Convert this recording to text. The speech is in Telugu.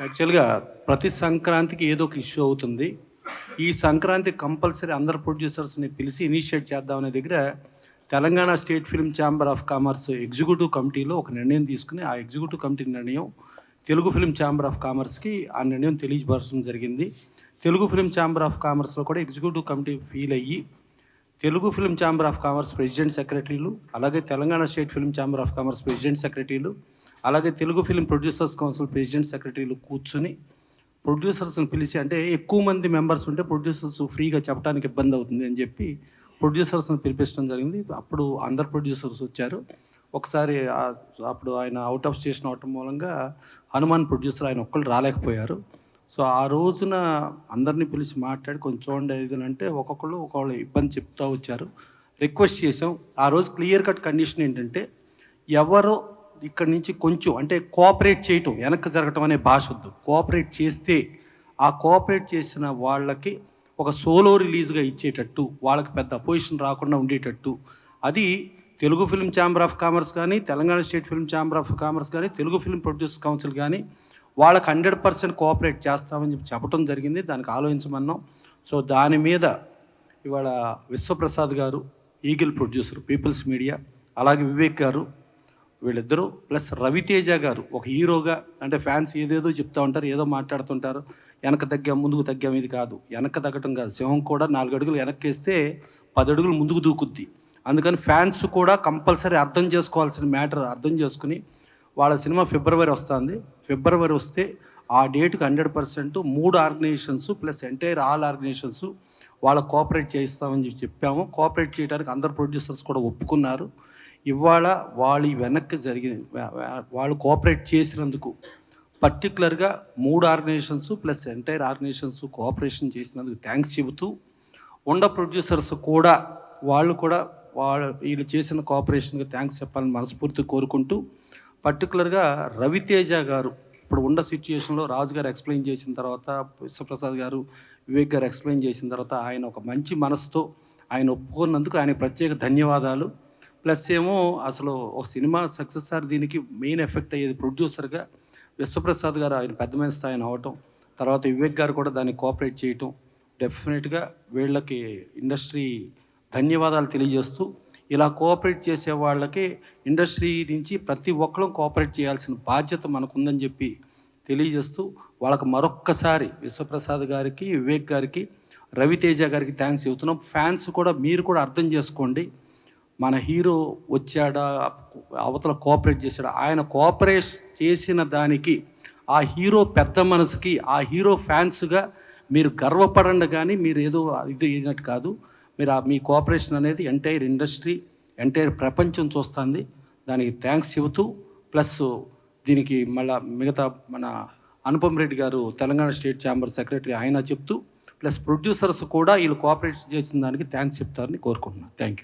యాక్చువల్‌గా ప్రతి సంక్రాంతికి ఏదో ఒక ఇష్యూ అవుతుంది. ఈ సంక్రాంతి కంపల్సరీ అందరు ప్రొడ్యూసర్స్‌ని పిలిచి ఇనిషియేట్ చేద్దామనే దగ్గర Telangana state film chamber of commerce executive కమిటీలో ఒక నిర్ణయం తీసుకుని, ఆ ఎగ్జిక్యూటివ్ కమిటీ నిర్ణయం తెలుగు ఫిల్మ్ ఛాంబర్ ఆఫ్ కామర్స్‌కి ఆ నిర్ణయం తెలియపరచడం జరిగింది. తెలుగు ఫిల్మ్ ఛాంబర్ ఆఫ్ కామర్స్‌లో కూడా ఎగ్జిక్యూటివ్ కమిటీ ఫీల్ అయ్యి, Telugu film chamber of commerce president సెక్రటరీలు, అలాగే Telangana state film chamber of commerce president సెక్రటరీలు, అలాగే Telugu film producers council president సెక్రటరీలు కూర్చుని ప్రొడ్యూసర్స్ని పిలిచి, అంటే ఎక్కువ మంది మెంబర్స్ ఉంటే ప్రొడ్యూసర్స్ ఫ్రీగా చెప్పడానికి ఇబ్బంది అవుతుంది అని చెప్పి ప్రొడ్యూసర్స్ని పిలిపించడం జరిగింది. అప్పుడు అందరు ప్రొడ్యూసర్స్ వచ్చారు. ఒకసారి అప్పుడు ఆయన అవుట్ ఆఫ్ స్టేషన్ అవటం మూలంగా హనుమాన్ ప్రొడ్యూసర్ ఆయన ఒక్కళ్ళు రాలేకపోయారు. సో ఆ రోజున అందరినీ పిలిచి మాట్లాడి కొంచెం చూడండి ఇది అంటే ఒక్కొక్కళ్ళు ఇబ్బంది చెప్తూ వచ్చారు. రిక్వెస్ట్ చేసాం. ఆ రోజు క్లియర్ కట్ కండిషన్ ఏంటంటే, ఎవరో ఇక్కడి నుంచి కొంచెం అంటే కోఆపరేట్ చేయటం, వెనక్కి జరగటం అనే భాష వద్దు. కోఆపరేట్ చేస్తే ఆ కోఆపరేట్ చేసిన వాళ్ళకి ఒక సోలో రిలీజ్గా ఇచ్చేటట్టు, వాళ్ళకి పెద్ద అపోజిషన్ రాకుండా ఉండేటట్టు, అది Telugu film chamber of commerce కానీ, Telangana state film chamber of commerce కానీ, తెలుగు ఫిల్మ్ ప్రొడ్యూసర్స్ కౌన్సిల్ కానీ వాళ్ళకి 100% కోఆపరేట్ చేస్తామని చెప్పడం జరిగింది. దానికి ఆలోచించమన్నాం. సో దాని మీద ఇవాళ విశ్వప్రసాద్ గారు, ఈగిల్ ప్రొడ్యూసర్, పీపుల్స్ మీడియా, అలాగే వివేక్ గారు, వీళ్ళిద్దరూ ప్లస్ రవితేజ గారు ఒక హీరోగా, అంటే ఫ్యాన్స్ ఏదేదో చెప్తూ ఉంటారు, ఏదో మాట్లాడుతుంటారు, వెనక తగ్గాం ముందుకు తగ్గాం. ఇది కాదు, వెనక తగ్గటం కాదు. సింహం కూడా 4 అడుగులు వెనక్కి వేస్తే 10 అడుగులు ముందుకు దూకుద్ది. అందుకని ఫ్యాన్స్ కూడా కంపల్సరీ అర్థం చేసుకోవాల్సిన మ్యాటర్ అర్థం చేసుకుని, వాళ్ళ సినిమా ఫిబ్రవరి వస్తుంది. ఫిబ్రవరి వస్తే ఆ డేట్కి 100% 3 organisations plus entire all organisations వాళ్ళ కోఆపరేట్ చేయిస్తామని చెప్పాము. కోఆపరేట్ చేయడానికి అందరు ప్రొడ్యూసర్స్ కూడా ఒప్పుకున్నారు. ఇవాళ వాళ్ళు వెనక్కి వాళ్ళు కోఆపరేట్ చేసినందుకు, పర్టికులర్గా 3 organisations plus entire organisations cooperation చేసినందుకు థ్యాంక్స్ చెబుతూ, ప్రొడ్యూసర్స్ కూడా వీళ్ళు చేసిన కోఆపరేషన్కి థ్యాంక్స్ చెప్పాలని మనస్ఫూర్తి కోరుకుంటూ, పర్టికులర్గా రవితేజ గారు ఇప్పుడు ఉన్న సిచ్యుయేషన్లో రాజు గారు ఎక్స్ప్లెయిన్ చేసిన తర్వాత, విశ్వప్రసాద్ గారు, వివేక్ గారు ఎక్స్ప్లెయిన్ చేసిన తర్వాత ఆయన ఒక మంచి మనసుతో ఆయన ఒప్పుకున్నందుకు ఆయన ప్రత్యేక ధన్యవాదాలు. ప్లస్ ఏమో అసలు ఒక సినిమా సక్సెస్ దీనికి మెయిన్ ఎఫెక్ట్ అయ్యేది ప్రొడ్యూసర్గా విశ్వప్రసాద్ గారు, ఆయన పెద్ద మనిషి స్థాయిని అవ్వటం, తర్వాత వివేక్ గారు కూడా దాన్ని కోఆపరేట్ చేయటం, డెఫినెట్గా వీళ్ళకి ఇండస్ట్రీ ధన్యవాదాలు తెలియజేస్తూ, ఇలా కోఆపరేట్ చేసే వాళ్ళకి ఇండస్ట్రీ నుంచి ప్రతి ఒక్కరూ కోఆపరేట్ చేయాల్సిన బాధ్యత మనకుందని చెప్పి తెలియజేస్తూ, వాళ్ళకి మరొక్కసారి విశ్వప్రసాద్ గారికి, వివేక్ గారికి, రవితేజ గారికి థ్యాంక్స్ చెబుతున్నాం. ఫ్యాన్స్ కూడా మీరు కూడా అర్థం చేసుకోండి, మన హీరో వచ్చాడా, అవతల కోఆపరేట్ చేశాడా, ఆయన కోఆపరేట్ చేసిన దానికి ఆ హీరో పెద్ద మనసుకి, ఆ హీరో ఫ్యాన్స్గా మీరు గర్వపడండి. కానీ మీరు ఏదో ఇది అయినట్టు కాదు. మీరు మీ కోఆపరేషన్ అనేది ఎంటైర్ ఇండస్ట్రీ, ఎంటైర్ ప్రపంచం చూస్తుంది. దానికి థ్యాంక్స్ చెబుతూ, ప్లస్ దీనికి మళ్ళీ మిగతా మన అనుపమ్ రెడ్డి గారు తెలంగాణ స్టేట్ ఛాంబర్ సెక్రటరీ, ఆయన చెప్తూ, ప్లస్ ప్రొడ్యూసర్స్ కూడా వీళ్ళు కోఆపరేట్ చేసిన దానికి థ్యాంక్స్ చెప్తారని కోరుకుంటున్నాను. Thank you.